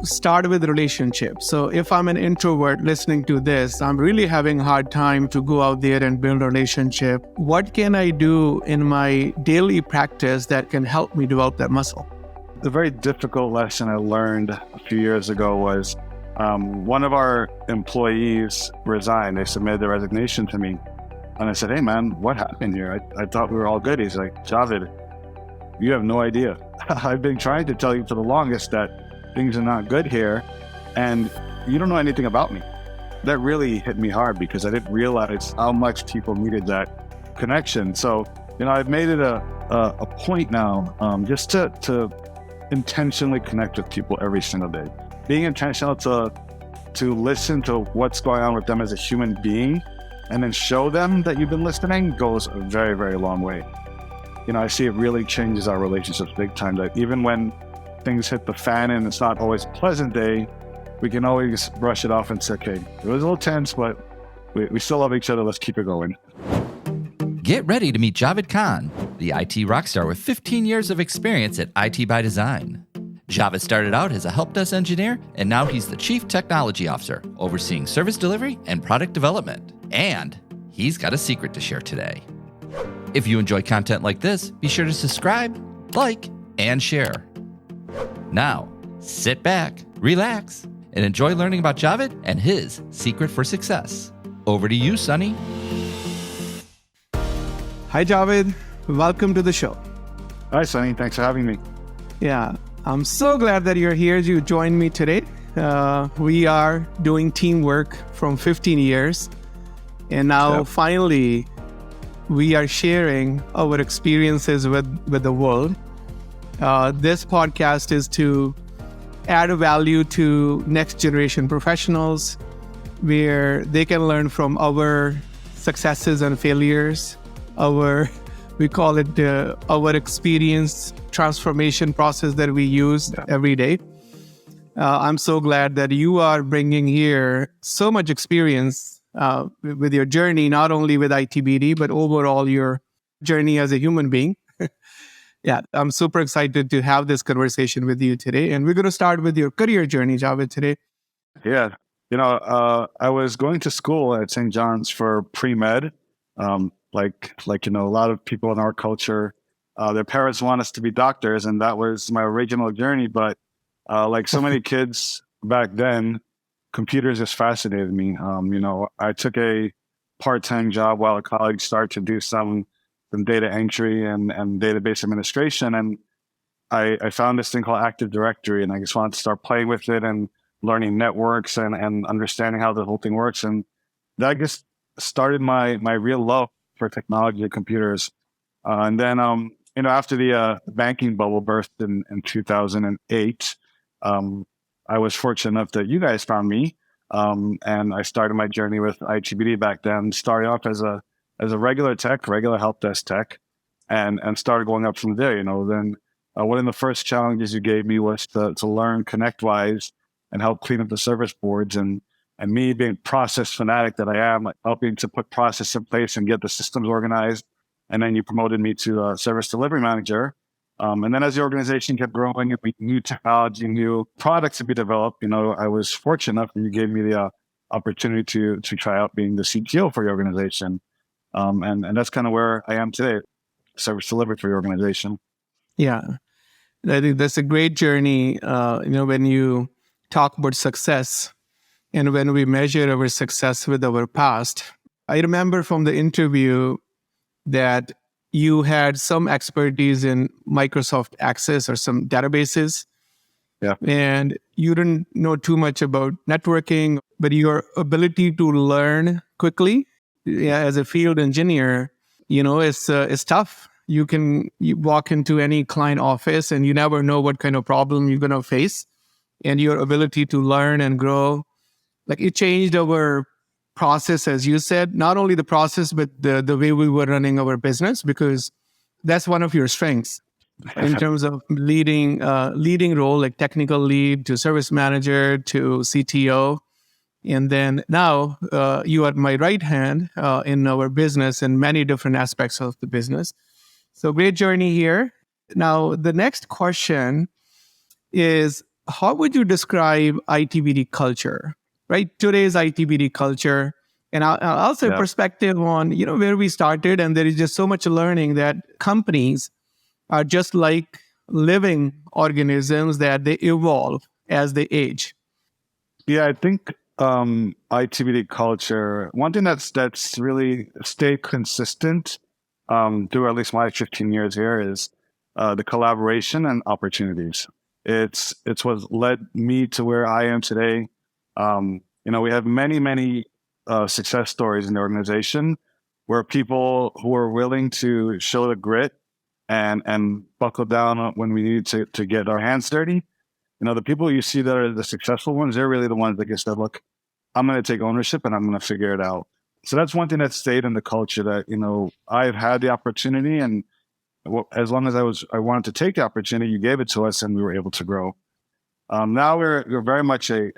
start with relationships. So if I'm an introvert listening to this, I'm really having a hard time to go out there and build a relationship. What can I do in my daily practice that can help me develop that muscle? The very difficult lesson I learned a few years ago was one of our employees resigned. They submitted their resignation to me. And I said, hey man, what happened here? I thought we were all good. He's like, Javid, you have no idea. I've been trying to tell you for the longest that things are not good here, and you don't know anything about me. That really hit me hard because I didn't realize how much people needed that connection. So, I've made it a point now just to intentionally connect with people every single day. Being intentional to listen to what's going on with them as a human being, and then show them that you've been listening goes a very, very long way. I see it really changes our relationships big time, that even when things hit the fan and it's not always a pleasant day, we can always brush it off and say, okay, it was a little tense, but we still love each other. Let's keep it going. Get ready to meet Javid Khan, the IT rockstar with 15 years of experience at IT by Design. Javid started out as a help desk engineer, and now he's the Chief Technology Officer, overseeing service delivery and product development. And he's got a secret to share today. If you enjoy content like this, be sure to subscribe, like, and share. Now, sit back, relax, and enjoy learning about Javid and his secret for success. Over to you, Sunny. Hi, Javid. Welcome to the show. Hi, Sunny. Thanks for having me. Yeah, I'm so glad that you're here. You joined me today. We are doing teamwork from 15 years. And now, finally, we are sharing our experiences with the world. This podcast is to add a value to next generation professionals, where they can learn from our successes and failures, we call it our experience transformation process that we use every day. I'm so glad that you are bringing here so much experience with your journey, not only with ITBD, but overall your journey as a human being. Yeah, I'm super excited to have this conversation with you today. And we're going to start with your career journey, Javid, today. Yeah. I was going to school at St. John's for pre-med. Like a lot of people in our culture, their parents want us to be doctors. And that was my original journey. But like so many kids back then, computers just fascinated me. I took a part-time job while at college, started to do some data entry and database administration. And I found this thing called Active Directory, and I just wanted to start playing with it and learning networks and understanding how the whole thing works. And that just started my real love for technology and computers. And then, after the banking bubble burst in 2008, I was fortunate enough that you guys found me. And I started my journey with ITBD back then, starting off as a regular help desk tech, and started going up from there. Then one of the first challenges you gave me was to learn ConnectWise and help clean up the service boards. And me being process fanatic that I am, like helping to put process in place and get the systems organized. And then you promoted me to service delivery manager. And then as the organization kept growing, new technology, new products to be developed, I was fortunate enough that you gave me the opportunity to try out being the CTO for your organization. And that's kind of where I am today, service delivery for your organization. Yeah, I think that's a great journey. When you talk about success and when we measure our success with our past, I remember from the interview that you had some expertise in Microsoft Access or some databases. Yeah. And you didn't know too much about networking, but your ability to learn quickly as a field engineer, is tough. You walk into any client office and you never know what kind of problem you're going to face. And your ability to learn and grow, like it changed our process, as you said, not only the process, but the way we were running our business, because that's one of your strengths in terms of leading role, like technical lead to service manager to CTO. And then now you are my right hand in our business and many different aspects of the business. So great journey here. Now, the next question is, how would you describe ITBD culture, right? Today's ITBD culture. And I'll also Yeah. perspective on, where we started. And there is just so much learning that companies are just like living organisms that they evolve as they age. Yeah, I think ITBD culture, one thing that's really stayed consistent through at least my 15 years here is the collaboration and opportunities. It's what led me to where I am today. We have many success stories in the organization where people who are willing to show the grit and buckle down when we need to get our hands dirty. The people you see that are the successful ones, they're really the ones that get said, look, I'm going to take ownership and I'm going to figure it out. So that's one thing that stayed in the culture that, I've had the opportunity, and as long as I wanted to take the opportunity, you gave it to us and we were able to grow. Now we're very much a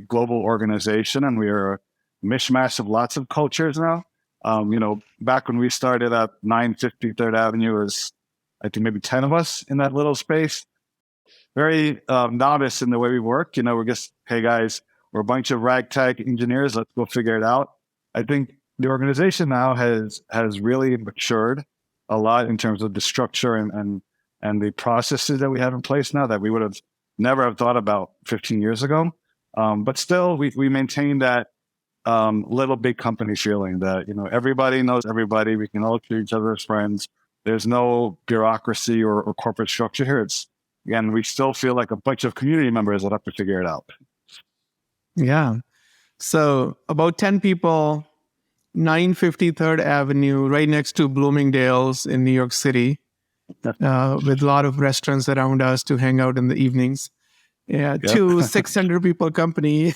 global organization, and we are a mishmash of lots of cultures now. Back when we started at 950 Third Avenue, was I think maybe 10 of us in that little space. Very novice in the way we work. We're just, hey guys, we're a bunch of ragtag engineers. Let's go figure it out. I think the organization now has really matured a lot in terms of the structure and the processes that we have in place now that we would have never have thought about 15 years ago. But still, we maintain that little big company feeling that, everybody knows everybody. We can all treat each other as friends. There's no bureaucracy or corporate structure here. Again, we still feel like a bunch of community members that have to figure it out. Yeah. So about 10 people, 950 Third Avenue, right next to Bloomingdale's in New York City, with a lot of restaurants around us to hang out in the evenings. Yeah, Yep. to 600 people company.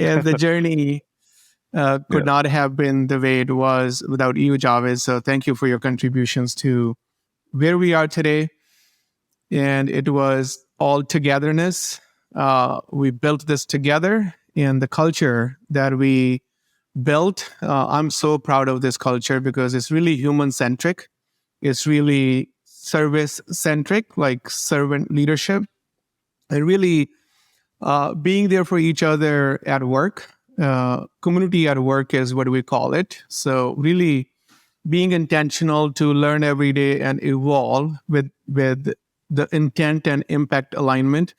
And the journey could not have been the way it was without you, Javid. So thank you for your contributions to where we are today. And it was all togetherness. We built this together, and the culture that we built, I'm so proud of this culture because it's really human-centric. It's really service-centric, like servant leadership, and really being there for each other at work. Community at work is what we call it. So really being intentional to learn every day and evolve with the intent and impact alignment,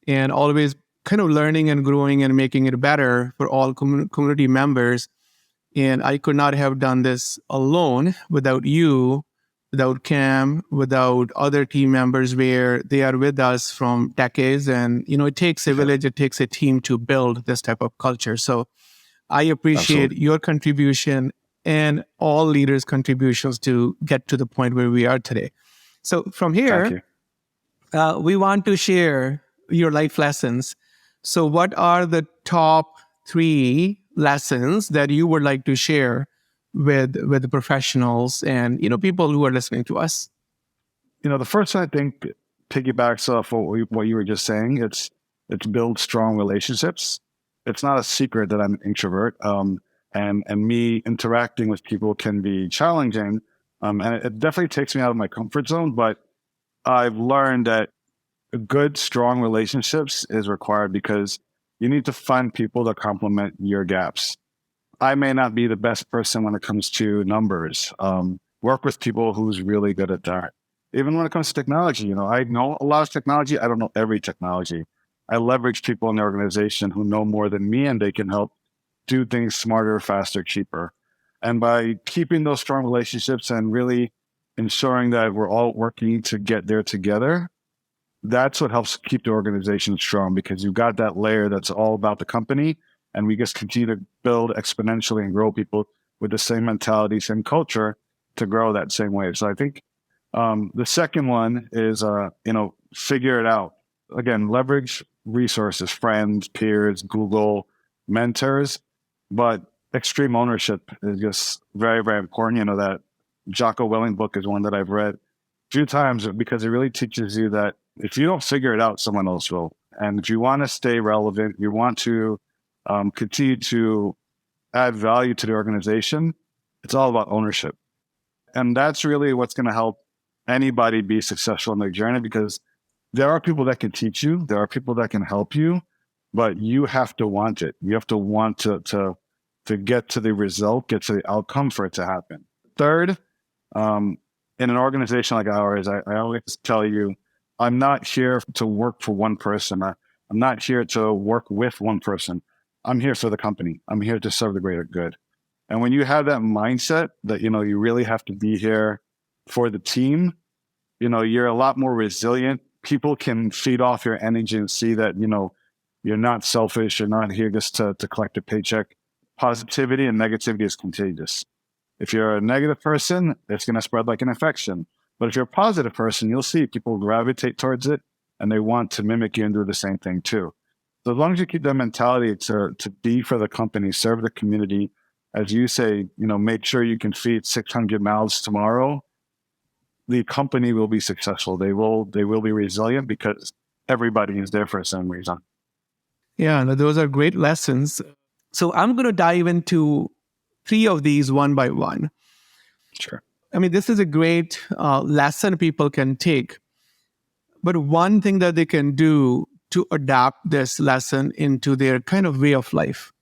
and always kind of learning and growing and making it better for all community members. And I could not have done this alone without you, without Cam, without other team members where they are with us from decades. And, it takes a village, it takes a team to build this type of culture. So I appreciate your contribution and all leaders' contributions to get to the point where we are today. So from here, we want to share your life lessons. So what are the top 3 lessons that you would like to share with the professionals and, people who are listening to us? The first one I think piggybacks off what you were just saying. It's build strong relationships. It's not a secret that I'm an introvert, and me interacting with people can be challenging, and it definitely takes me out of my comfort zone. But I've learned that good, strong relationships is required because you need to find people that complement your gaps. I may not be the best person when it comes to numbers. Work with people who's really good at that. Even when it comes to technology, I know a lot of technology. I don't know every technology. I leverage people in the organization who know more than me, and they can help do things smarter, faster, cheaper. And by keeping those strong relationships and really ensuring that we're all working to get there together, that's what helps keep the organization strong, because you've got that layer that's all about the company, and we just continue to build exponentially and grow people with the same mentality, same culture to grow that same way. So I think the second one is, figure it out. Again, leverage resources, friends, peers, Google, mentors, but extreme ownership is just very, very important. That Jocko Willink book is one that I've read a few times because it really teaches you that if you don't figure it out, someone else will. And if you want to stay relevant, you want to continue to add value to the organization, it's all about ownership. And that's really what's going to help anybody be successful in their journey, because there are people that can teach you. There are people that can help you, but you have to want it. You have to want to get to the result, get to the outcome for it to happen. Third, in an organization like ours, I always tell you, I'm not here to work for one person. I'm not here to work with one person. I'm here for the company. I'm here to serve the greater good. And when you have that mindset that, you really have to be here for the team, you're a lot more resilient. People can feed off your energy and see that, you're not selfish. You're not here just to collect a paycheck. Positivity and negativity is contagious. If you're a negative person, it's going to spread like an infection. But if you're a positive person, you'll see people gravitate towards it and they want to mimic you and do the same thing too. So as long as you keep that mentality to be for the company, serve the community, as you say, make sure you can feed 600 mouths tomorrow, the company will be successful. They will be resilient because everybody is there for some reason. Yeah, those are great lessons. So I'm going to dive into 3 of these one by one. Sure. I mean, this is a great lesson people can take. But one thing that they can do to adapt this lesson into their kind of way of life.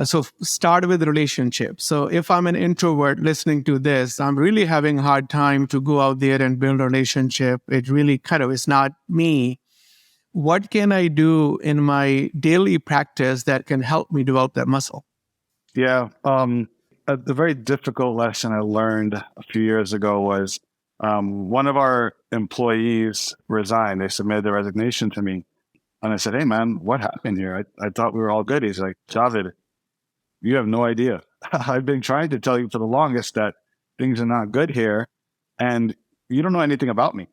So start with relationships. So if I'm an introvert listening to this, I'm really having a hard time to go out there and build a relationship. It really is not me. What can I do in my daily practice that can help me develop that muscle? Yeah. A very difficult lesson I learned a few years ago was one of our employees resigned. They submitted their resignation to me. And I said, hey, man, what happened here? I thought we were all good. He's like, Javid, you have no idea. I've been trying to tell you for the longest that things are not good here. And you don't know anything about me.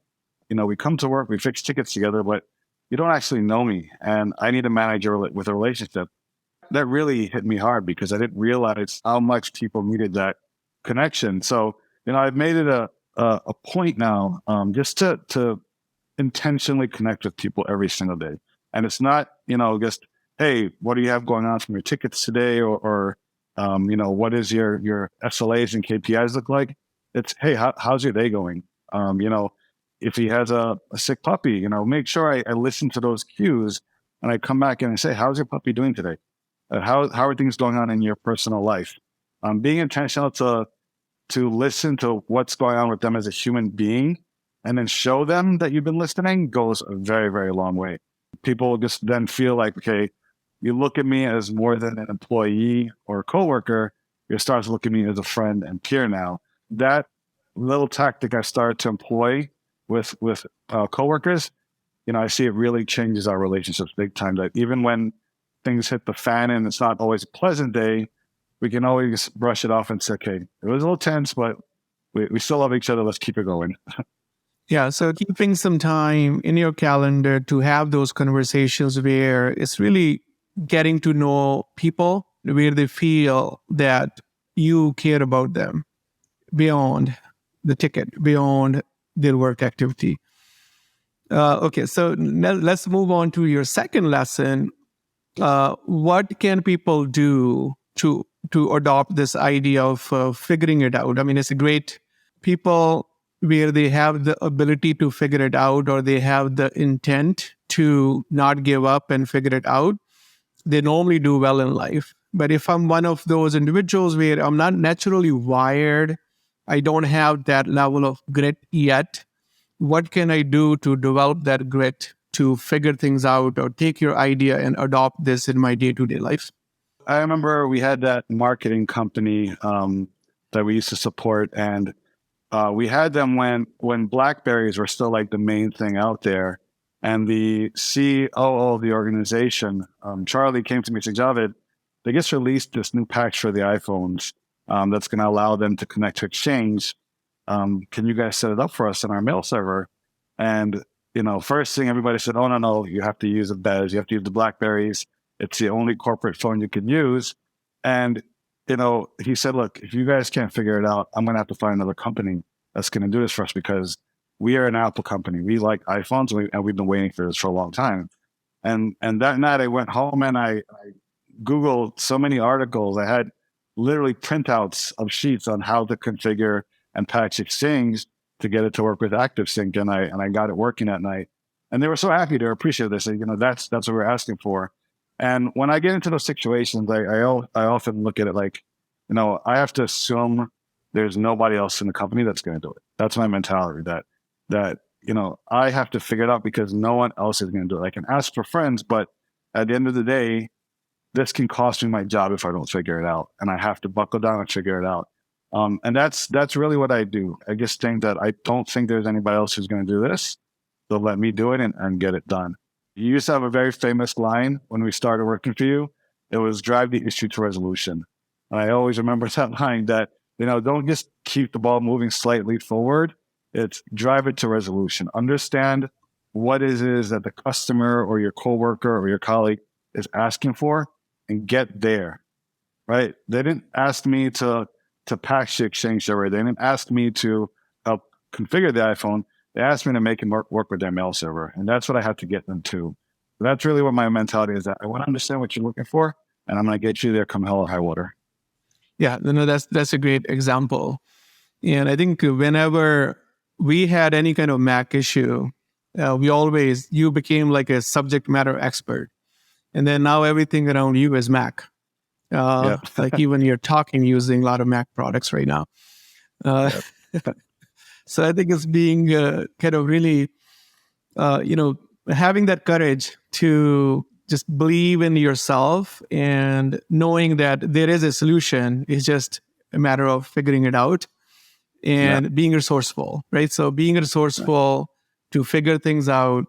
We come to work, we fix tickets together, but you don't actually know me. And I need a manager with a relationship. That really hit me hard because I didn't realize how much people needed that connection. So, I've made it a point now just to intentionally connect with people every single day. And it's not, just, hey, what do you have going on from your tickets today? Or what is your SLAs and KPIs look like? It's, hey, how's your day going? If he has a sick puppy, make sure I listen to those cues and I come back and I say, how's your puppy doing today? How are things going on in your personal life? Being intentional to listen to what's going on with them as a human being and then show them that you've been listening goes a very, very long way. People just then feel like, okay, you look at me as more than an employee or a coworker, you start to look at me as a friend and peer now. That little tactic I started to employ with coworkers, I see it really changes our relationships big time. That even when things hit the fan and it's not always a pleasant day, we can always brush it off and say, okay, it was a little tense, but we still love each other. Let's keep it going. Yeah, so keeping some time in your calendar to have those conversations where it's really getting to know people, where they feel that you care about them beyond the ticket, beyond their work activity. Okay, so let's move on to your second lesson. What can people do to adopt this idea of figuring it out? I mean, it's a great people where they have the ability to figure it out or they have the intent to not give up and figure it out. They normally do well in life. But if I'm one of those individuals where I'm not naturally wired, I don't have that level of grit yet, what can I do to develop that grit to figure things out or take your idea and adopt this in my day-to-day life? I remember we had that marketing company that we used to support, and we had them when BlackBerries were still like the main thing out there. And the COO of the organization, Charlie, came to me and said, Javid, they just released this new patch for the iPhones that's going to allow them to connect to Exchange. Can you guys set it up for us on our mail server? And, first thing everybody said, oh, no, you have to use a Bez. You have to use the BlackBerries. It's the only corporate phone you can use. And, he said, look, if you guys can't figure it out, I'm going to have to find another company that's going to do this for us because we are an Apple company. We like iPhones and we've been waiting for this for a long time. And that night I went home and I Googled so many articles. I had literally printouts of sheets on how to configure and patch Exchange to get it to work with ActiveSync. And I got it working that night. And they were so happy to appreciate this. You know, that's what we're asking for. And when I get into those situations, I often look at it like, you know, I have to assume there's nobody else in the company that's going to do it. That's my mentality. That you know, I have to figure it out because no one else is going to do it. I can ask for friends, but at the end of the day, this can cost me my job if I don't figure it out, and I have to buckle down and figure it out. And that's really what I do. I just think that I don't think there's anybody else who's going to do this. They'll let me do it and get it done. You used to have a very famous line when we started working for you. It was drive the issue to resolution. And I always remember that line that, you know, don't just keep the ball moving slightly forward. It's drive it to resolution. Understand what it is that the customer or your coworker or your colleague is asking for and get there, right? They didn't ask me to patch the Exchange server. They didn't ask me to help configure the iPhone. They asked me to make it work with their mail server. And that's what I had to get them to. So that's really what my mentality is, that I want to understand what you're looking for, and I'm going to get you there come hell or high water. Yeah, no, that's a great example. And I think whenever we had any kind of Mac issue, you became like a subject matter expert. And then now everything around you is Mac. Like even you're talking using a lot of Mac products right now. So I think it's being kind of really, having that courage to just believe in yourself and knowing that there is a solution. It's just a matter of figuring it out and being resourceful, right? So being resourceful to figure things out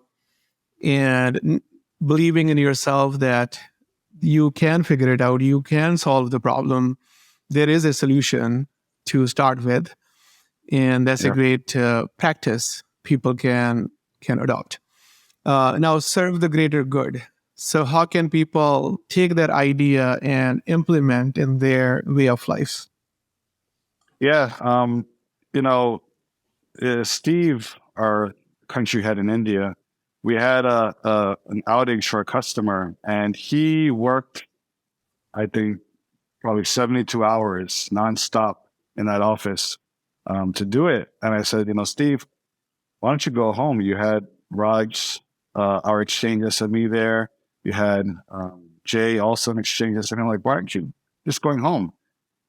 and believing in yourself that you can figure it out, you can solve the problem. There is a solution to start with, and that's a great practice people can adopt. Now, serve the greater good. So how can people take that idea and implement in their way of life? Yeah. Steve, our country head in India, we had an outage for a customer, and he worked, I think, probably 72 hours nonstop in that office to do it. And I said, Steve, why don't you go home? You had Raj, our exchange SME there. You had Jay, also an exchange SME. I'm like, why aren't you just going home?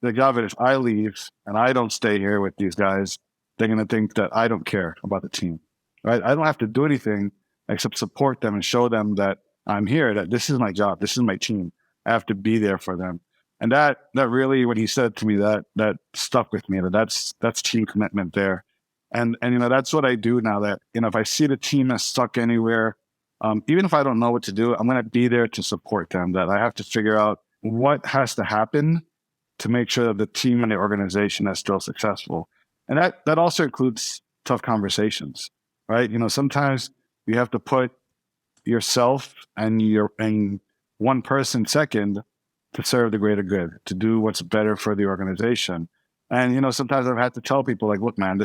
The Javid, if I leave and I don't stay here with these guys, they're going to think that I don't care about the team, right? I don't have to do anything except support them and show them that I'm here, that this is my job, this is my team. I have to be there for them. And that really, when he said to me, that stuck with me. That's team commitment there. And that's what I do now. That if I see the team is stuck anywhere, even if I don't know what to do, I'm going to be there to support them. That I have to figure out what has to happen to make sure that the team and the organization is still successful. And that also includes tough conversations, right? Sometimes you have to put yourself and one person second to serve the greater good, to do what's better for the organization. And, sometimes I've had to tell people like, look, man,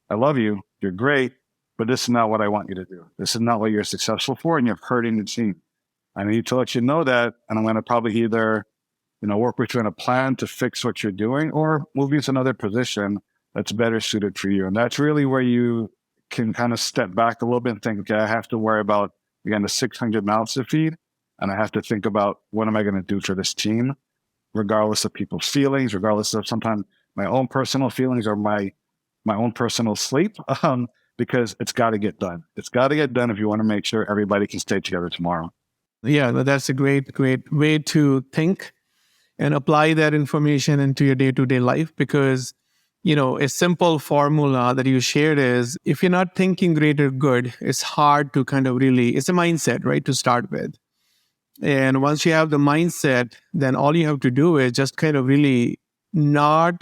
I love you. You're great, but this is not what I want you to do. This is not what you're successful for, and you're hurting the team. I need to let you know that, and I'm going to probably either, work with you on a plan to fix what you're doing or move you to another position that's better suited for you. And that's really where you can kind of step back a little bit and think, okay, I have to worry about, again, the 600 mouths to feed. And I have to think about what am I going to do for this team, regardless of people's feelings, regardless of sometimes my own personal feelings or my own personal sleep, because it's got to get done. It's got to get done if you want to make sure everybody can stay together tomorrow. Yeah, that's a great way to think and apply that information into your day-to-day life, because a simple formula that you shared is, if you're not thinking greater good, it's hard to kind of it's a mindset, right, to start with. And once you have the mindset, then all you have to do is just kind of really not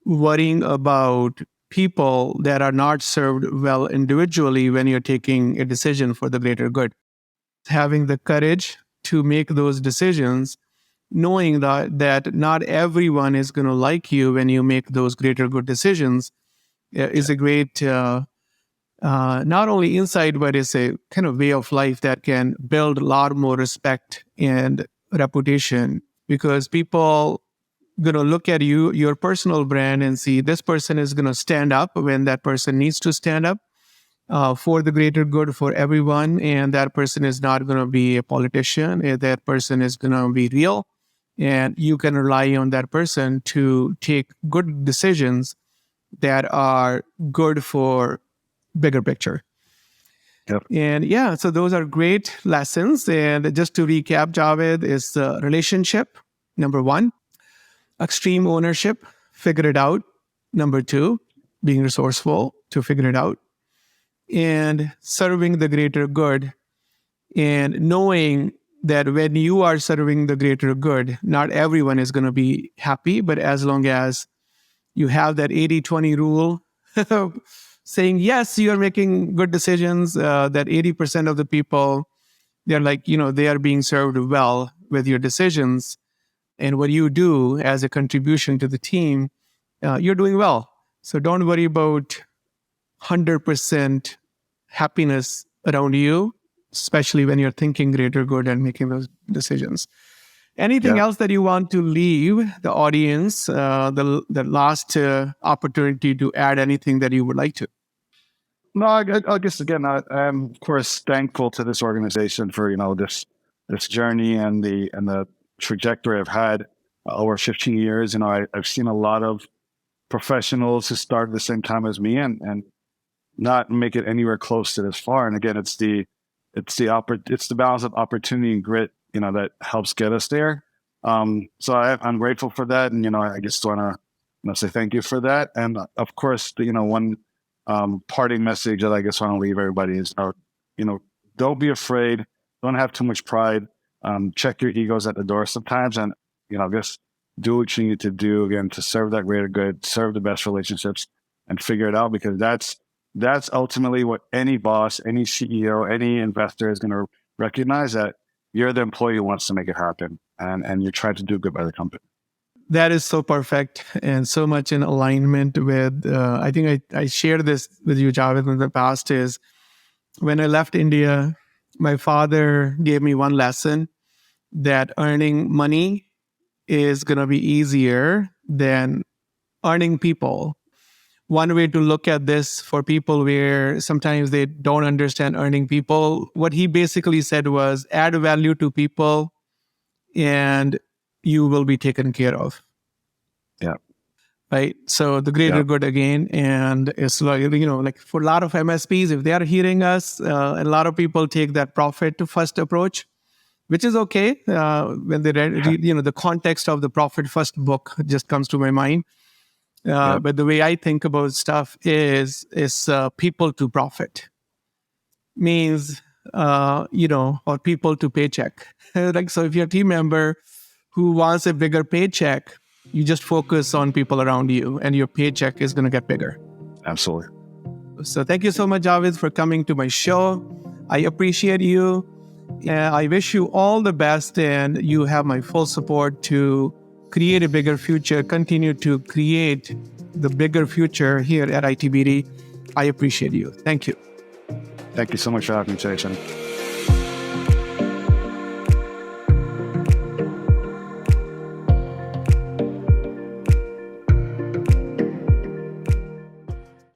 worrying about people that are not served well individually when you're taking a decision for the greater good. Having the courage to make those decisions, knowing that not everyone is going to like you when you make those greater good decisions, is a great, not only insight, but it's a kind of way of life that can build a lot more respect and reputation, because people going to look at you, your personal brand, and see this person is going to stand up when that person needs to stand up. for the greater good for everyone. And that person is not going to be a politician. That person is going to be real. And you can rely on that person to take good decisions that are good for bigger picture. Yep. And yeah, so those are great lessons. And just to recap, Javid, is relationship, number one. Extreme ownership, figure it out. Number two, being resourceful to figure it out. And serving the greater good. And knowing that when you are serving the greater good, not everyone is going to be happy, but as long as you have that 80-20 rule, saying, yes, you're making good decisions, that 80% of the people, they're like, they are being served well with your decisions. And what you do as a contribution to the team, you're doing well. So don't worry about 100% happiness around you, especially when you're thinking greater good and making those decisions. Anything else that you want to leave the audience, the last opportunity to add anything that you would like to? No, I guess again, I'm of course thankful to this organization for this journey and the trajectory I've had over 15 years. I've seen a lot of professionals who started the same time as me and not make it anywhere close to this far. And again, it's the balance of opportunity and grit, that helps get us there. So I'm grateful for that, and I just want to say thank you for that. And of course, one parting message that I guess I want to leave everybody is, don't be afraid, don't have too much pride. Check your egos at the door sometimes, and just do what you need to do again to serve that greater good, serve the best relationships, and figure it out, because that's ultimately what any boss, any CEO, any investor is going to recognize, that you're the employee who wants to make it happen, and you're trying to do good by the company. That is so perfect and so much in alignment with, I think I shared this with you, Javid, in the past, is when I left India, my father gave me one lesson, that earning money is going to be easier than earning people. One way to look at this for people where sometimes they don't understand earning people, what he basically said was, add value to people and you will be taken care of. Yeah. Right. So the greater good again. And it's like for a lot of MSPs, if they are hearing us, a lot of people take that profit first approach, which is okay. When they read, the context of the Profit First book just comes to my mind. But the way I think about stuff is people to profit. Means, or people to paycheck. So if you're a team member who wants a bigger paycheck, you just focus on people around you and your paycheck is going to get bigger. Absolutely. So thank you so much, Javid, for coming to my show. I appreciate you. I wish you all the best, and you have my full support to create a bigger future, continue to create the bigger future here at ITBD. I appreciate you. Thank you. Thank you so much for having me, Jason.